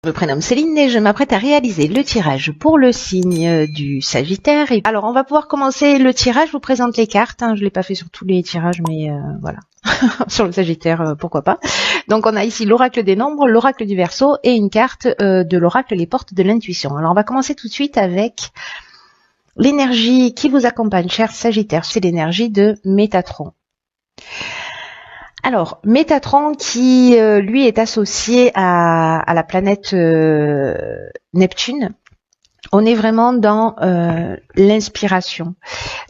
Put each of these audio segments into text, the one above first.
Je me prénomme Céline et je m'apprête à réaliser le tirage pour le signe du Sagittaire. Et alors, on va pouvoir commencer le tirage. Je vous présente les cartes. Je ne l'ai pas fait sur tous les tirages, mais voilà. Sur le Sagittaire, pourquoi pas. Donc, on a ici l'oracle des nombres, l'oracle du Verseau et une carte de l'oracle les portes de l'intuition. Alors, on va commencer tout de suite avec l'énergie qui vous accompagne, cher Sagittaire. C'est l'énergie de Métatron. Alors, Métatron qui, lui, est associé à la planète Neptune. On est vraiment dans l'inspiration.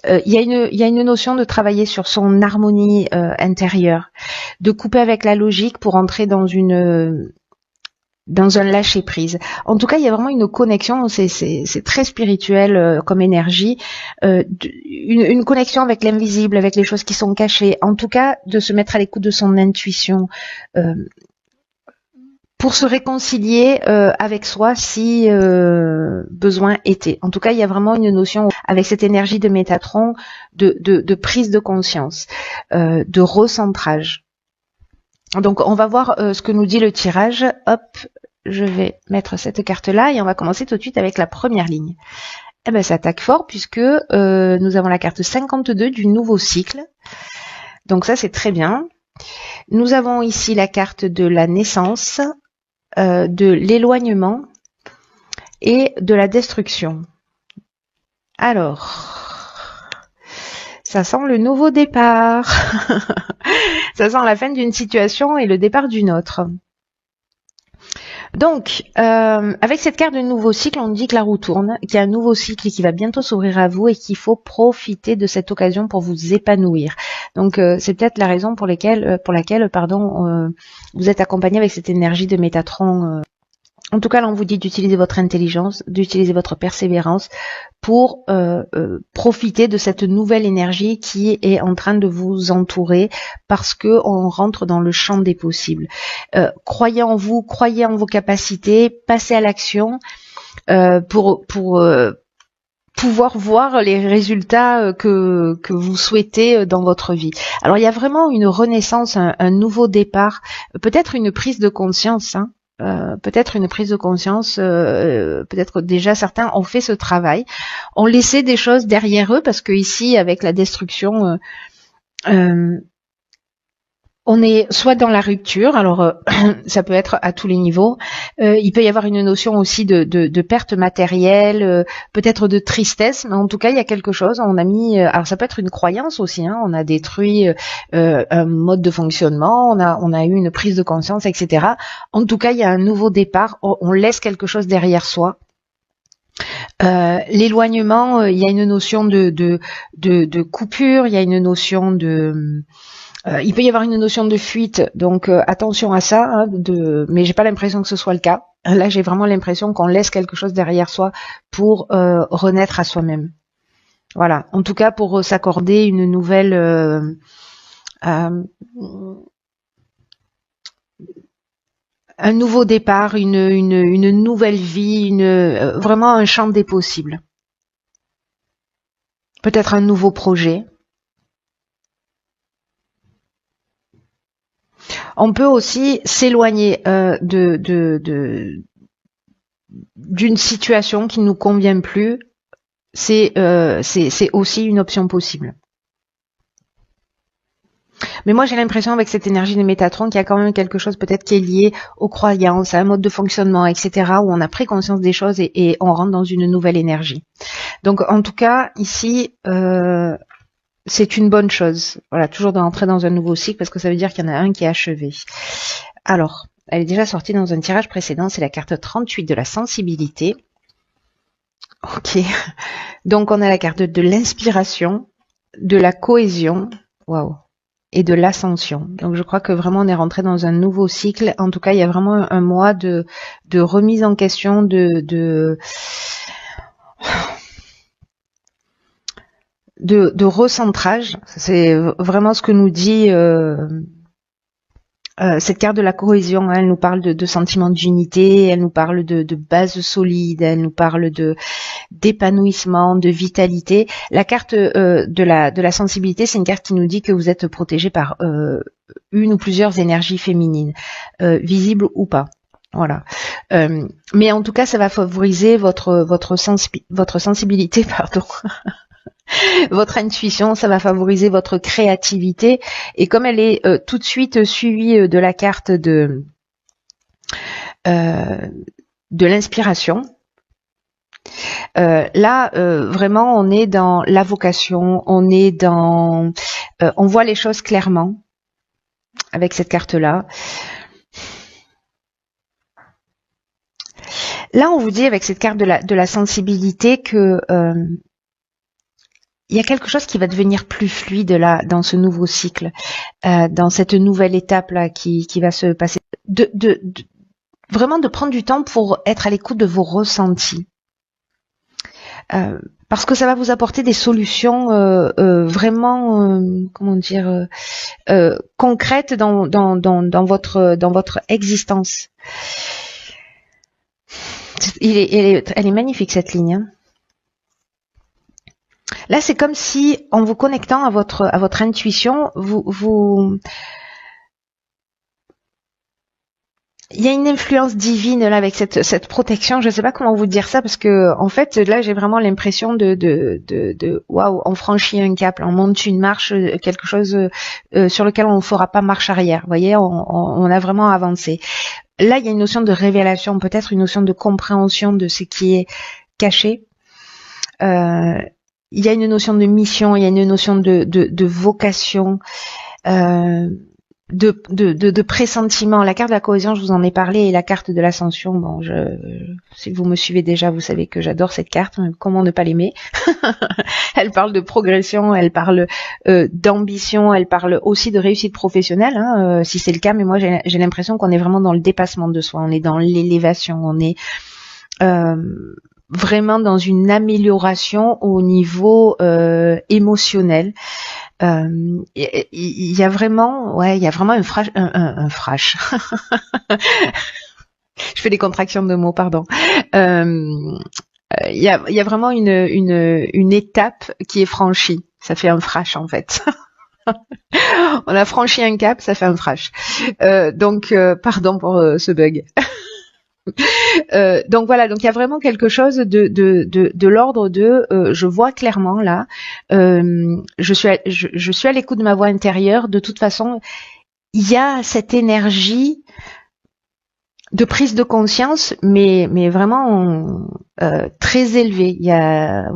Il y a une notion de travailler sur son harmonie intérieure, de couper avec la logique pour entrer dans un lâcher prise. En tout cas, il y a vraiment une connexion, c'est très spirituel comme énergie, une connexion avec l'invisible, avec les choses qui sont cachées. En tout cas, de se mettre à l'écoute de son intuition pour se réconcilier avec soi si besoin était. En tout cas, il y a vraiment une notion avec cette énergie de Métatron de prise de conscience, de recentrage. Donc, on va voir ce que nous dit le tirage. Hop, je vais mettre cette carte-là et on va commencer tout de suite avec la première ligne. Eh ben, ça attaque fort puisque nous avons la carte 52 du nouveau cycle. Donc ça, c'est très bien. Nous avons ici la carte de la naissance, de l'éloignement et de la destruction. Alors... ça sent le nouveau départ. Ça sent la fin d'une situation et le départ d'une autre. Donc, avec cette carte de nouveau cycle, on dit que la roue tourne, qu'il y a un nouveau cycle qui va bientôt s'ouvrir à vous et qu'il faut profiter de cette occasion pour vous épanouir. Donc, c'est peut-être la raison pour laquelle, vous êtes accompagné avec cette énergie de Métatron. En tout cas, là, on vous dit d'utiliser votre intelligence, d'utiliser votre persévérance pour profiter de cette nouvelle énergie qui est en train de vous entourer parce que on rentre dans le champ des possibles. Croyez en vous, croyez en vos capacités, passez à l'action pour pouvoir voir les résultats que vous souhaitez dans votre vie. Alors, il y a vraiment une renaissance, un nouveau départ, peut-être une prise de conscience, peut-être une prise de conscience, peut-être déjà certains ont fait ce travail, ont laissé des choses derrière eux parce que ici avec la destruction, on est soit dans la rupture, alors ça peut être à tous les niveaux, il peut y avoir une notion aussi de perte matérielle, peut-être de tristesse, mais en tout cas il y a quelque chose, on a mis, alors ça peut être une croyance aussi, on a détruit un mode de fonctionnement, on a eu une prise de conscience, etc. En tout cas il y a un nouveau départ, on laisse quelque chose derrière soi. L'éloignement, il y a une notion de coupure, il y a une notion il peut y avoir une notion de fuite, donc attention à ça, mais j'ai pas l'impression que ce soit le cas. Là, j'ai vraiment l'impression qu'on laisse quelque chose derrière soi pour renaître à soi-même. Voilà, en tout cas pour s'accorder une nouvelle... un nouveau départ, une nouvelle vie, vraiment un champ des possibles. Peut-être un nouveau projet. On peut aussi s'éloigner d'une situation qui ne nous convient plus. C'est aussi une option possible. Mais moi, j'ai l'impression avec cette énergie de Métatron qu'il y a quand même quelque chose peut-être qui est lié aux croyances, à un mode de fonctionnement, etc., où on a pris conscience des choses et on rentre dans une nouvelle énergie. Donc, en tout cas, ici... c'est une bonne chose. Voilà, toujours d'entrer dans un nouveau cycle parce que ça veut dire qu'il y en a un qui est achevé. Alors, elle est déjà sortie dans un tirage précédent, c'est la carte 38 de la sensibilité. Ok. Donc, on a la carte de l'inspiration, de la cohésion, waouh, et de l'ascension. Donc, je crois que vraiment on est rentré dans un nouveau cycle. En tout cas, il y a vraiment un mois de remise en question, de recentrage, c'est vraiment ce que nous dit cette carte de la cohésion. Elle nous parle de sentiment d'unité, elle nous parle de base solide, elle nous parle d'épanouissement, de vitalité. La carte de la sensibilité, c'est une carte qui nous dit que vous êtes protégé par une ou plusieurs énergies féminines, visibles ou pas. Voilà. Mais en tout cas, ça va favoriser votre sensibilité, pardon, votre intuition, ça va favoriser votre créativité. Et comme elle est tout de suite suivie de la carte de l'inspiration, là, vraiment, on est dans la vocation, on est dans, on voit les choses clairement avec cette carte-là. Là, on vous dit avec cette carte de la sensibilité que il y a quelque chose qui va devenir plus fluide là dans ce nouveau cycle, dans cette nouvelle étape là qui va se passer. Vraiment de prendre du temps pour être à l'écoute de vos ressentis. Parce que ça va vous apporter des solutions vraiment, comment dire, concrètes dans votre existence. Elle est magnifique cette ligne. Hein. Là, c'est comme si, en vous connectant à votre intuition, il y a une influence divine là avec cette protection. Je ne sais pas comment vous dire ça parce que en fait là j'ai vraiment l'impression de waouh, on franchit un cap, on monte une marche, quelque chose sur lequel on ne fera pas marche arrière. Vous voyez, on a vraiment avancé. Là, il y a une notion de révélation, peut-être une notion de compréhension de ce qui est caché. Il y a une notion de mission, il y a une notion de vocation, de pressentiment. La carte de la cohésion, je vous en ai parlé, et la carte de l'ascension. Bon, si vous me suivez déjà, vous savez que j'adore cette carte. Comment ne pas l'aimer? Elle parle de progression, elle parle d'ambition, elle parle aussi de réussite professionnelle, hein, si c'est le cas. Mais moi, j'ai l'impression qu'on est vraiment dans le dépassement de soi, on est dans l'élévation, on est vraiment dans une amélioration au niveau émotionnel. Il y a vraiment un frash. Je fais des contractions de mots, pardon. Il y a vraiment une étape qui est franchie. Ça fait un frash en fait. On a franchi un cap, ça fait un frash. Donc pardon pour ce bug. Donc voilà, donc il y a vraiment quelque chose de l'ordre de je vois clairement là, je suis à l'écoute de ma voix intérieure. De toute façon, il y a cette énergie de prise de conscience, mais vraiment très élevée. Il y a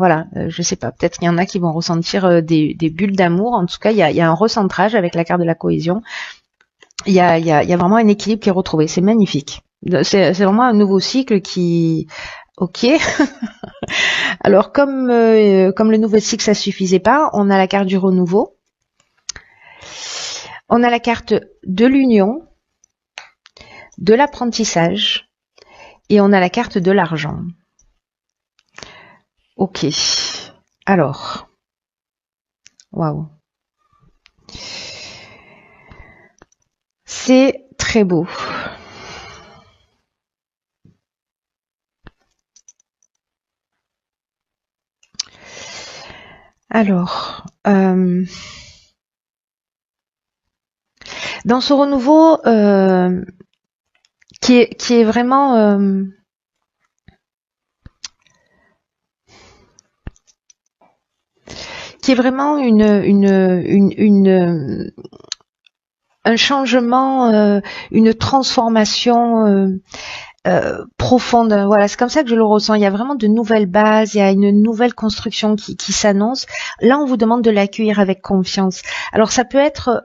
je sais pas, peut-être qu'il y en a qui vont ressentir des bulles d'amour. En tout cas, il y a un recentrage avec la carte de la cohésion. Il y a vraiment un équilibre qui est retrouvé. C'est magnifique. C'est vraiment un nouveau cycle qui, ok. Alors comme le nouveau cycle ça suffisait pas, on a la carte du renouveau, on a la carte de l'union, de l'apprentissage et on a la carte de l'argent. Ok. Alors, waouh, c'est très beau. Alors, dans ce renouveau qui est vraiment un changement, une transformation profonde. Voilà, c'est comme ça que je le ressens. Il y a vraiment de nouvelles bases, il y a une nouvelle construction qui s'annonce. Là, on vous demande de l'accueillir avec confiance. Alors, ça peut être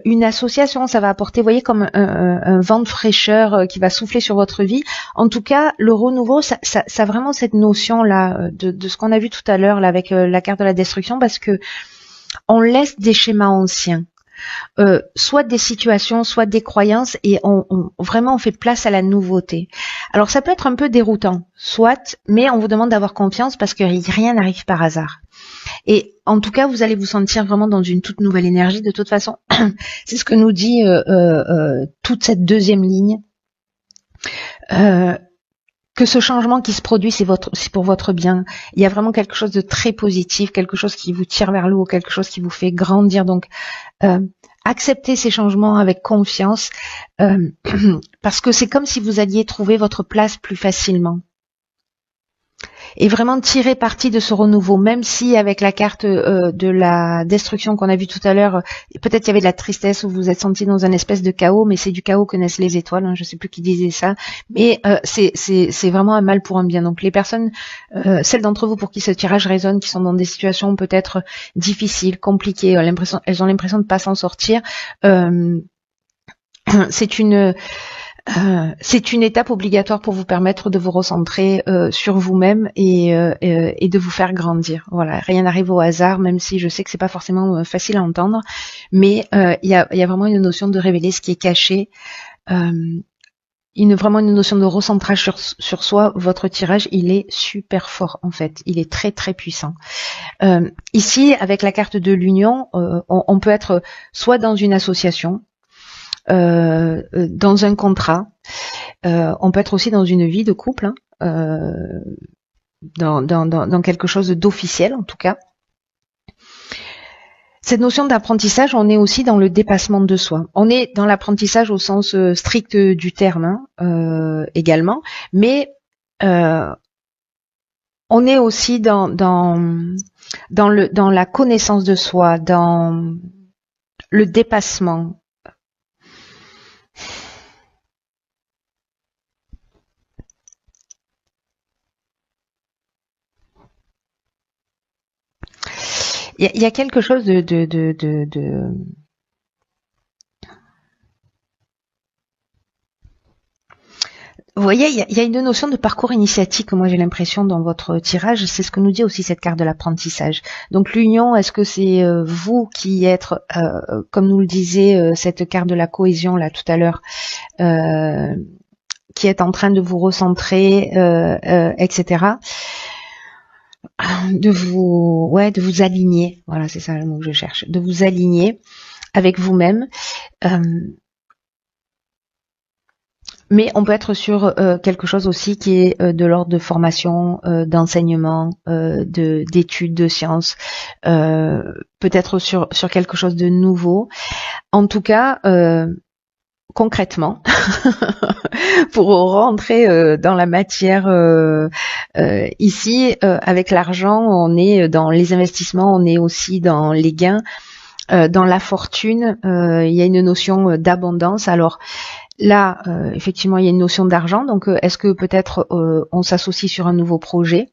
une association, ça va apporter, vous voyez, comme un vent de fraîcheur qui va souffler sur votre vie. En tout cas, le renouveau, ça a vraiment cette notion-là de ce qu'on a vu tout à l'heure là avec la carte de la destruction, parce que on laisse des schémas anciens. Soit des situations, soit des croyances, et vraiment on fait place à la nouveauté. Alors ça peut être un peu déroutant, soit, mais on vous demande d'avoir confiance parce que rien n'arrive par hasard. Et en tout cas, vous allez vous sentir vraiment dans une toute nouvelle énergie. De toute façon, c'est ce que nous dit toute cette deuxième ligne. Que ce changement qui se produit, c'est pour votre bien. Il y a vraiment quelque chose de très positif, quelque chose qui vous tire vers le haut, quelque chose qui vous fait grandir. Donc, acceptez ces changements avec confiance, parce que c'est comme si vous alliez trouver votre place plus facilement. Et vraiment tirer parti de ce renouveau, même si avec la carte de la destruction qu'on a vue tout à l'heure, peut-être il y avait de la tristesse ou vous vous êtes senti dans un espèce de chaos, mais c'est du chaos que naissent les étoiles, hein, je sais plus qui disait ça, mais c'est vraiment un mal pour un bien. Donc les personnes, celles d'entre vous pour qui ce tirage résonne, qui sont dans des situations peut-être difficiles, compliquées, elles ont l'impression de pas s'en sortir, c'est une étape obligatoire pour vous permettre de vous recentrer sur vous-même et de vous faire grandir. Voilà, rien n'arrive au hasard, même si je sais que c'est pas forcément facile à entendre, mais il y a vraiment une notion de révéler ce qui est caché, vraiment une notion de recentrage sur soi. Votre tirage, il est super fort en fait, il est très très puissant. Ici, avec la carte de l'union, on peut être soit dans une association, dans un contrat, on peut être aussi dans une vie de couple, hein, dans quelque chose d'officiel en tout cas. Cette notion d'apprentissage, on est aussi dans le dépassement de soi. On est dans l'apprentissage au sens strict du terme, hein, également, mais on est aussi dans la connaissance de soi, dans le dépassement. Il y a quelque chose Vous voyez, il y a une notion de parcours initiatique, moi j'ai l'impression dans votre tirage, c'est ce que nous dit aussi cette carte de l'apprentissage. Donc l'union, est-ce que c'est vous qui êtes, comme nous le disait cette carte de la cohésion là tout à l'heure, qui est en train de vous recentrer, etc. De vous aligner, voilà, c'est ça le mot que je cherche, de vous aligner avec vous-même. Mais on peut être sur quelque chose aussi qui est de l'ordre de formation, d'enseignement, d'études, de sciences, peut-être sur quelque chose de nouveau. En tout cas, concrètement, pour rentrer dans la matière ici, avec l'argent, on est dans les investissements, on est aussi dans les gains, dans la fortune, il y a une notion d'abondance. Alors là, effectivement, il y a une notion d'argent, donc est-ce que peut-être on s'associe sur un nouveau projet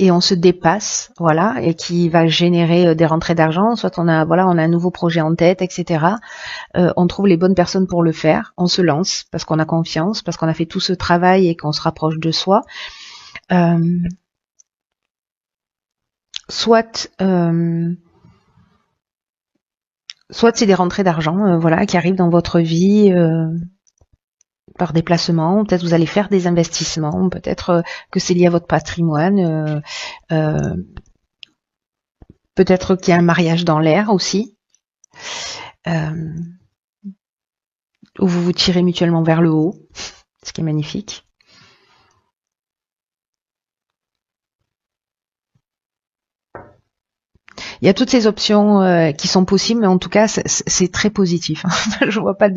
et on se dépasse, voilà, et qui va générer des rentrées d'argent, soit on a un nouveau projet en tête, etc. On trouve les bonnes personnes pour le faire, on se lance parce qu'on a confiance, parce qu'on a fait tout ce travail et qu'on se rapproche de soi. Soit c'est des rentrées d'argent, voilà, qui arrivent dans votre vie par déplacement. Peut-être vous allez faire des investissements, peut-être que c'est lié à votre patrimoine, peut-être qu'il y a un mariage dans l'air aussi, où vous vous tirez mutuellement vers le haut, ce qui est magnifique. Il y a toutes ces options qui sont possibles, mais en tout cas, c'est très positif. Je vois pas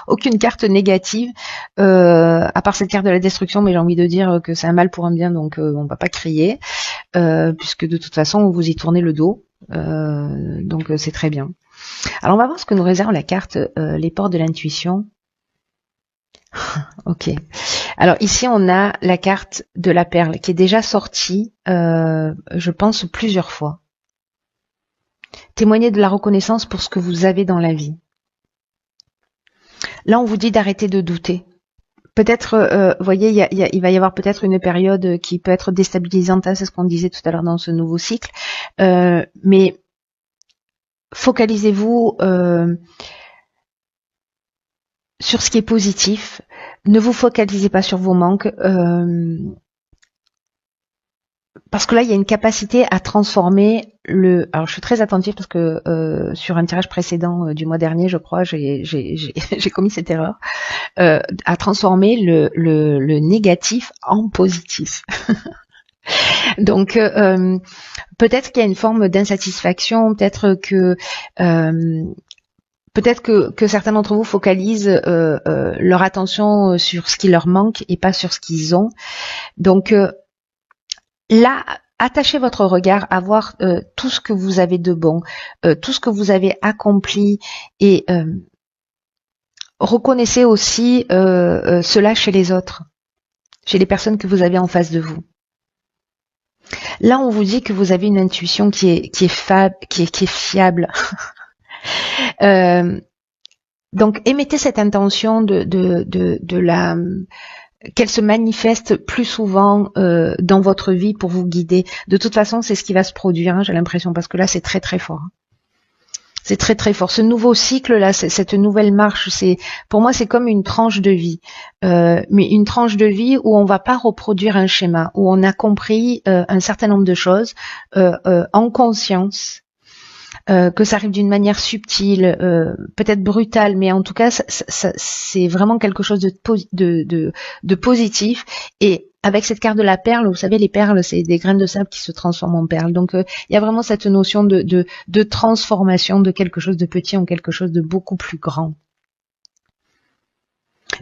aucune carte négative, à part cette carte de la destruction, mais j'ai envie de dire que c'est un mal pour un bien, donc on va pas crier, puisque de toute façon, vous y tournez le dos, donc c'est très bien. Alors on va voir ce que nous réserve la carte les portes de l'intuition. Ok. Alors ici on a la carte de la perle qui est déjà sortie, je pense plusieurs fois. Témoignez de la reconnaissance pour ce que vous avez dans la vie. Là, on vous dit d'arrêter de douter. Peut-être, vous voyez, il va y avoir peut-être une période qui peut être déstabilisante, hein, c'est ce qu'on disait tout à l'heure dans ce nouveau cycle. Mais focalisez-vous sur ce qui est positif. Ne vous focalisez pas sur vos manques. Parce que là, il y a une capacité à transformer alors, je suis très attentive parce que sur un tirage précédent du mois dernier, je crois, j'ai commis cette erreur, à transformer le négatif en positif. Donc peut-être qu'il y a une forme d'insatisfaction, peut-être que certains d'entre vous focalisent leur attention sur ce qui leur manque et pas sur ce qu'ils ont. Donc là, attachez votre regard à voir tout ce que vous avez de bon, tout ce que vous avez accompli et reconnaissez aussi cela chez les autres, chez les personnes que vous avez en face de vous. Là, on vous dit que vous avez une intuition qui est fiable. Donc, émettez cette intention qu'elle se manifeste plus souvent dans votre vie pour vous guider. De toute façon, c'est ce qui va se produire, hein, j'ai l'impression, parce que là, c'est très très fort. C'est très très fort. Ce nouveau cycle là, cette nouvelle marche, pour moi c'est comme une tranche de vie, mais une tranche de vie où on va pas reproduire un schéma, où on a compris un certain nombre de choses en conscience. Que ça arrive d'une manière subtile, peut-être brutale, mais en tout cas, c'est vraiment quelque chose de positif. Et avec cette carte de la perle, vous savez, les perles, c'est des graines de sable qui se transforment en perles. Donc, il y a vraiment cette notion de transformation de quelque chose de petit en quelque chose de beaucoup plus grand.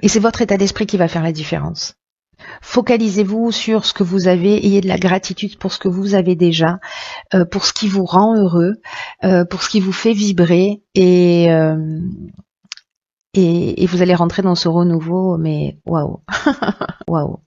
Et c'est votre état d'esprit qui va faire la différence. Focalisez-vous sur ce que vous avez, ayez de la gratitude pour ce que vous avez déjà, pour ce qui vous rend heureux, pour ce qui vous fait vibrer et vous allez rentrer dans ce renouveau, mais waouh, waouh.